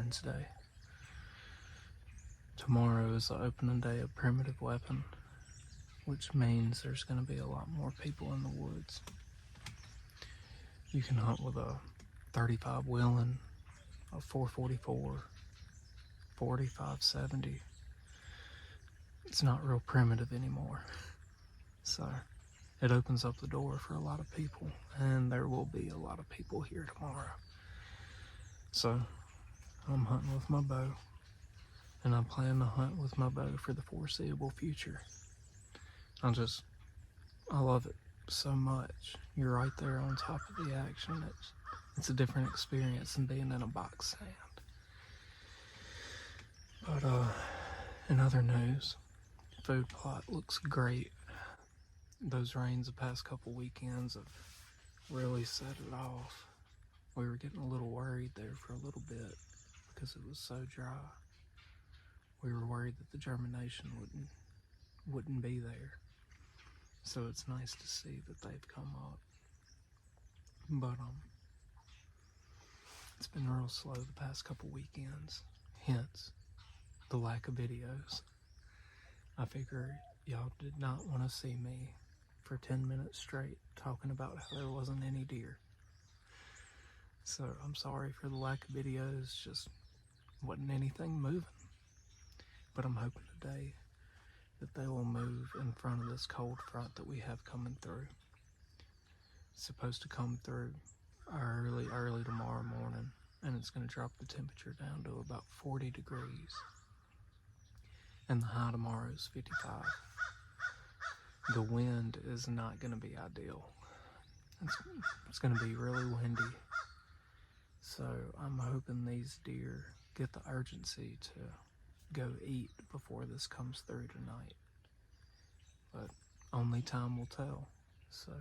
Wednesday. Tomorrow is the opening day of Primitive Weapon, which means there's going to be a lot more people in the woods. You can hunt with a 35 Wheeling, a 444, 4570. It's not real primitive anymore. So it opens up the door for a lot of people, and there will be a lot of people here tomorrow. So I'm hunting with my bow, and I plan to hunt with my bow for the foreseeable future. I love it so much. You're right there on top of the action. It's a different experience than being in a box stand. But in other news, food plot looks great. Those rains the past couple weekends have really set it off. We were getting a little worried there for a little bit because it was so dry. We were worried that the germination wouldn't be there. So it's nice to see that they've come up. But it's been real slow the past couple weekends. Hence the lack of videos. I figure y'all did not want to see me for 10 minutes straight talking about how there wasn't any deer. So I'm sorry for the lack of videos, just wasn't anything moving. But I'm hoping today that they will move in front of this cold front that we have coming through. It's supposed to come through early tomorrow morning, and it's going to drop the temperature down to about 40 degrees. And the high tomorrow is 55. The wind is not going to be ideal. It's going to be really windy. So I'm hoping these deer get the urgency to go eat before this comes through tonight. But only time will tell. So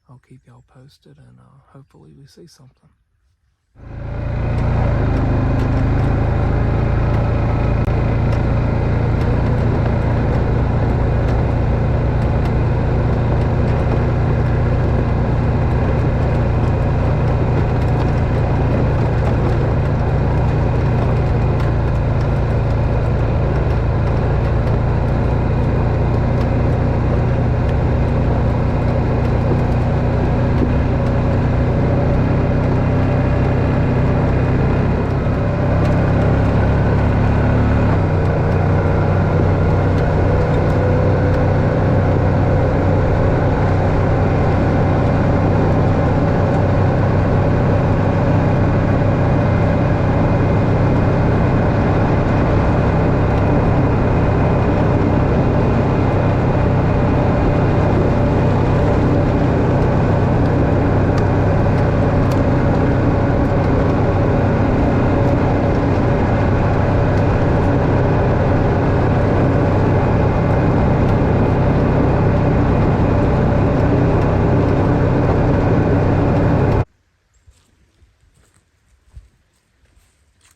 I'll keep y'all posted, and hopefully we see something.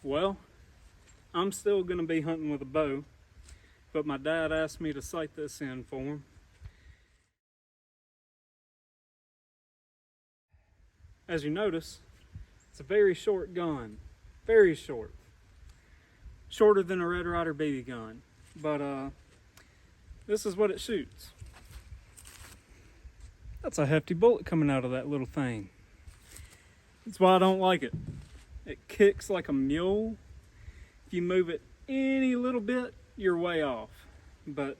Well, I'm still going to be hunting with a bow, but my dad asked me to sight this in for him. As you notice, it's a very short gun, very short. Shorter than a Red Ryder BB gun, but this is what it shoots. That's a hefty bullet coming out of that little thing. That's why I don't like it. It kicks like a mule. If you move it any little bit, you're way off. But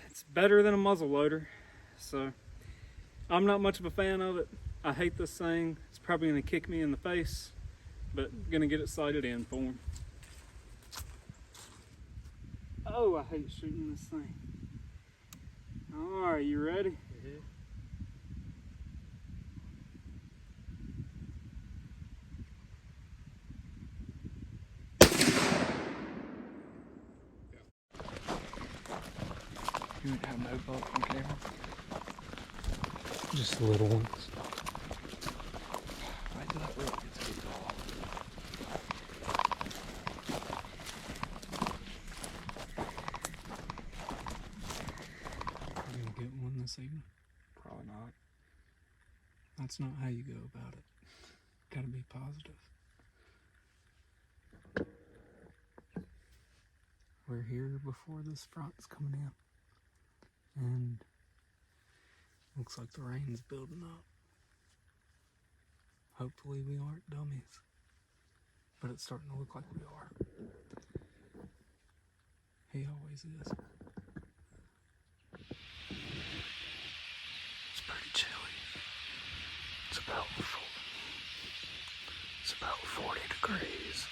it's better than a muzzle loader. So I'm not much of a fan of it. I hate this thing. It's probably going to kick me in the face, but I'm going to get it sighted in for him. Oh, I hate shooting this thing. All right, you ready? Mm-hmm. You would have no bullet from camera? Just little ones. Why do that rope get so tall? You're gonna get one this evening? Probably not. That's not how you go about it. Gotta be positive. we're here before this front's coming in. And looks like the rain's building up. Hopefully we aren't dummies. But it's starting to look like we are. He always is. It's pretty chilly. It's about 40 degrees.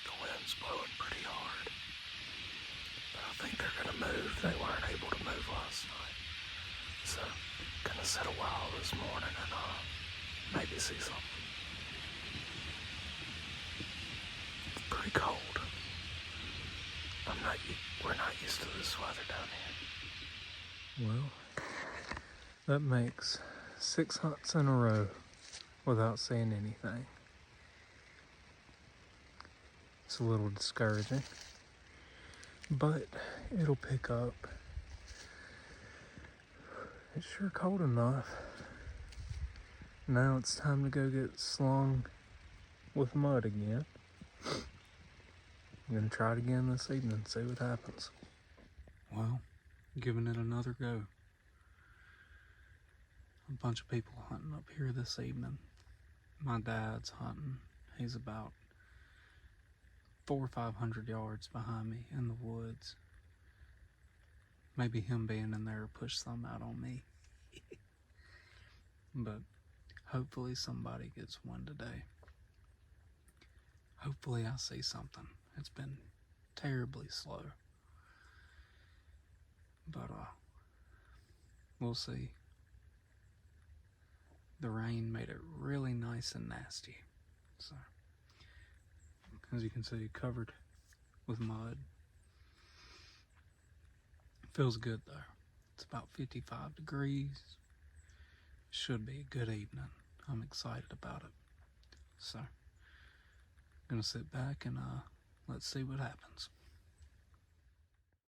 The wind's blowing pretty hard. But I think they're gonna move. They weren't able to move last night. So, gonna sit a while this morning and maybe see something. It's pretty cold. We're not used to this weather down here. Well, that makes 6 hunts in a row without seeing anything. It's a little discouraging, but it'll pick up. It's sure cold enough. Now it's time to go get slung with mud again. I'm gonna try it again this evening, see what happens. Well, giving it another go. A bunch of people hunting up here this evening. My dad's hunting. He's about 400 or 500 yards behind me in the woods. Maybe him being in there pushed some out on me. But hopefully somebody gets one today. Hopefully I see something. It's been terribly slow. But we'll see. The rain made it really nice and nasty. So, as you can see, covered with mud. Feels good though. It's about 55 degrees. Should be a good evening. I'm excited about it. So, gonna sit back and let's see what happens.